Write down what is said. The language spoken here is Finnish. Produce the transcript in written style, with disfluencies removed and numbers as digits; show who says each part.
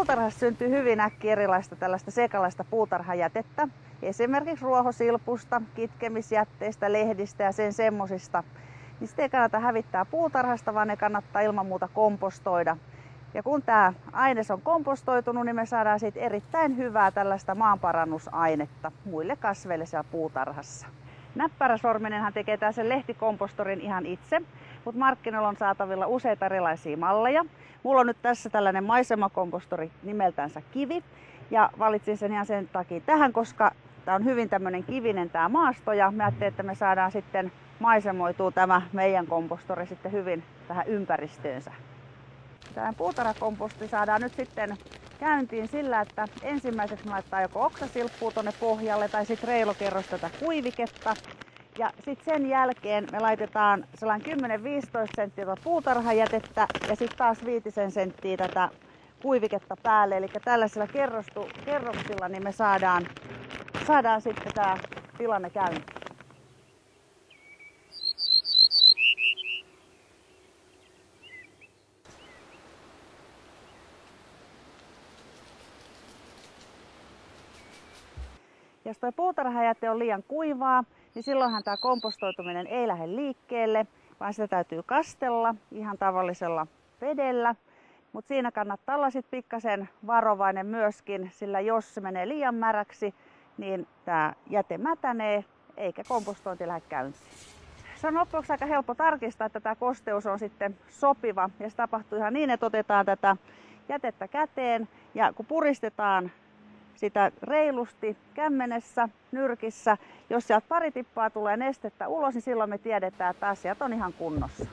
Speaker 1: puutarhassa syntyy hyvin äkkiä erilaista tällaista sekalaista puutarhajätettä. Esimerkiksi ruohosilpusta, kitkemisjätteistä, lehdistä ja sen semmosista. Niin sitä ei kannata hävittää puutarhasta, vaan ne kannattaa ilman muuta kompostoida. Ja kun tämä aines on kompostoitunut, niin me saadaan siitä erittäin hyvää tällaista maanparannusainetta muille kasveille siellä puutarhassa. Näppäräsorminenhan tekee sen lehtikompostorin ihan itse, mutta markkinoilla on saatavilla useita erilaisia malleja. Mulla on nyt tässä tällainen maisemakompostori nimeltänsä Kivi, ja valitsin sen ihan sen takia tähän, koska tämä on hyvin tämmöinen kivinen tämä maasto, ja mä ajattelin, että me saadaan sitten maisemoitua tämä meidän kompostori sitten hyvin tähän ympäristöönsä. Tämä puutarhakomposti saadaan nyt sitten käyntiin sillä, että ensimmäiseksi me laittaa joko oksasilppua tuonne pohjalle tai sitten reilokerros tätä kuiviketta. Ja sitten sen jälkeen me laitetaan sellainen 10-15 senttiä puutarhajätettä ja sitten taas 5 senttiä tätä kuiviketta päälle. Eli tällaisilla kerroksilla niin me saadaan sitten tämä tilanne käyntiin. Jos tuo puutarhajäte on liian kuivaa, niin silloinhan tämä kompostoituminen ei lähde liikkeelle, vaan sitä täytyy kastella ihan tavallisella vedellä. Mutta siinä kannattaa olla sitten pikkasen varovainen myöskin, sillä jos se menee liian märäksi, niin tämä jäte mätänee eikä kompostointi lähde käyntiin. Se on loppujen aika helppo tarkistaa, että tämä kosteus on sitten sopiva. Ja se tapahtuu ihan niin, että otetaan tätä jätettä käteen ja kun puristetaan sitä reilusti kämmenessä, nyrkissä. Jos sieltä pari tippaa tulee nestettä ulos, niin silloin me tiedetään, että asiat on ihan kunnossa.